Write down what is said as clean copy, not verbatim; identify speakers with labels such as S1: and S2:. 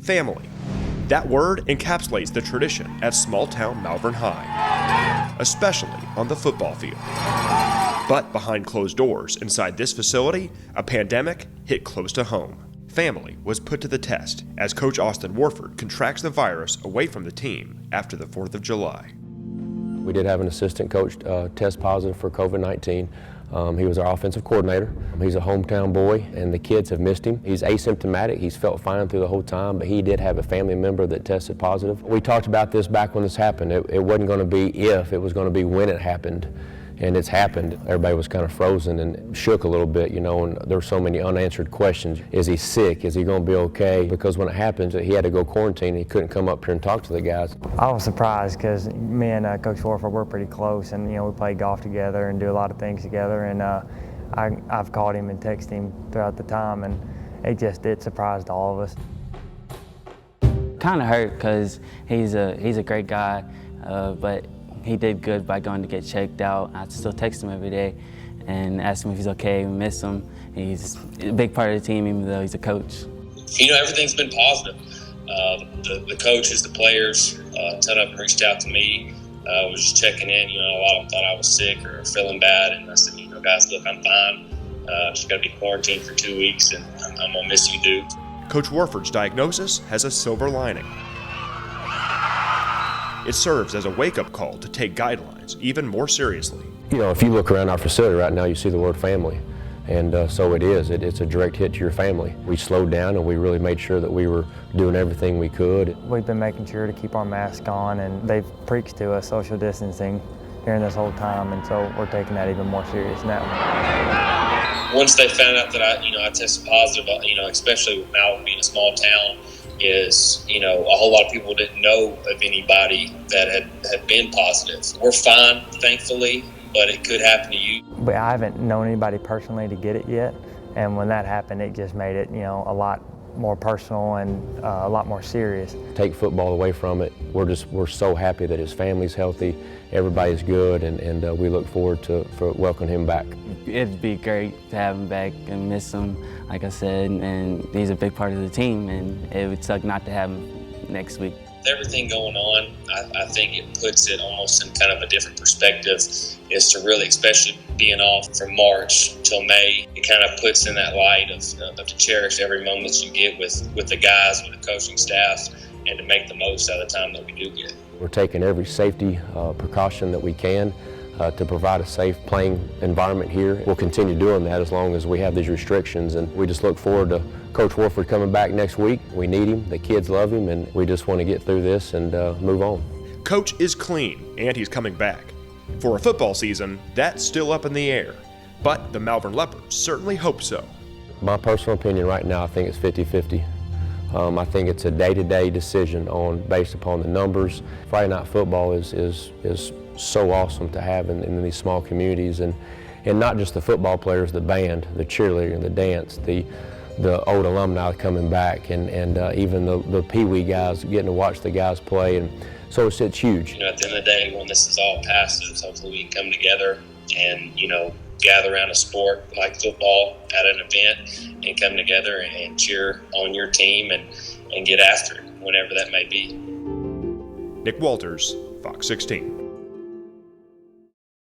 S1: Family. That word encapsulates the tradition at small-town Malvern High, especially on the football field. But behind closed doors inside this facility, a pandemic hit close to home. Family was put to the test as Coach Austin Warford contracts the virus away from the team after the 4th of July.
S2: We did have an assistant coach test positive for COVID-19. He was our offensive coordinator. He's a hometown boy, and the kids have missed him. He's asymptomatic. He's felt fine through the whole time, but he did have a family member that tested positive. We talked about this back when this happened. It wasn't going to be if, it was going to be when it happened. And it's happened. Everybody was kind of frozen and shook a little bit, you know, and there were so many unanswered questions. Is he sick? Is he going to be okay? Because when it happens, he had to go quarantine. He couldn't come up here and talk to the guys.
S3: I was surprised because me and Coach Warford were pretty close, and we play golf together and do a lot of things together. And I've called him and texted him throughout the time, and it surprised all of us.
S4: Kind of hurt because he's a great guy, but he did good by going to get checked out. I still text him every day and ask him if he's okay. We miss him. He's a big part of the team, even though he's a coach.
S5: Everything's been positive. The coaches, the players, a ton of them reached out to me. Was just checking in. A lot of them thought I was sick or feeling bad, and I said, guys, look, I'm fine. Just got to be quarantined for 2 weeks, and I'm gonna miss you, dude.
S1: Coach Warford's diagnosis has a silver lining. It serves as a wake-up call to take guidelines even more seriously.
S2: If you look around our facility right now, you see the word family. And so it is. It's a direct hit to your family. We slowed down and we really made sure that we were doing everything we could.
S3: We've been making sure to keep our mask on, and they've preached to us social distancing during this whole time, and so we're taking that even more serious now.
S5: Once they found out that I tested positive, especially with Malvern being a small town, is a whole lot of people didn't know of anybody that had been positive. We're fine, thankfully, but it could happen to you.
S3: But I haven't known anybody personally to get it yet, and when that happened, it just made it a lot more personal and a lot more serious.
S2: Take football away from it. We're so happy that his family's healthy, everybody's good, and we look forward to welcoming him back.
S4: It'd be great to have him back and miss him, like I said, and he's a big part of the team, and it would suck not to have him next week.
S5: With everything going on, I think it puts it almost in kind of a different perspective, is to really, especially being off from March till May, it kind of puts in that light of to cherish every moment you get with the guys, with the coaching staff, and to make the most out of the time that we do get.
S2: We're taking every safety precaution that we can to provide a safe playing environment here. We'll continue doing that as long as we have these restrictions, and we just look forward to Coach Warford coming back next week. We need him, the kids love him, and we just want to get through this and move on.
S1: Coach is clean, and he's coming back. For a football season, that's still up in the air, but the Malvern Leopards certainly hope so. My personal opinion right now, I think it's 50-50. I think it's a day-to-day decision based upon the numbers. Friday night football is so awesome to have in these small communities, and not just the football players, the band, the cheerleading, the dance, the old alumni coming back, and even the Pee-wee guys, getting to watch the guys play, and so it's huge.
S5: At the end of the day, when this is all past, hopefully we can come together and gather around a sport like football at an event and come together and cheer on your team and get after it, whenever that may be.
S1: Nick Walters, Fox 16.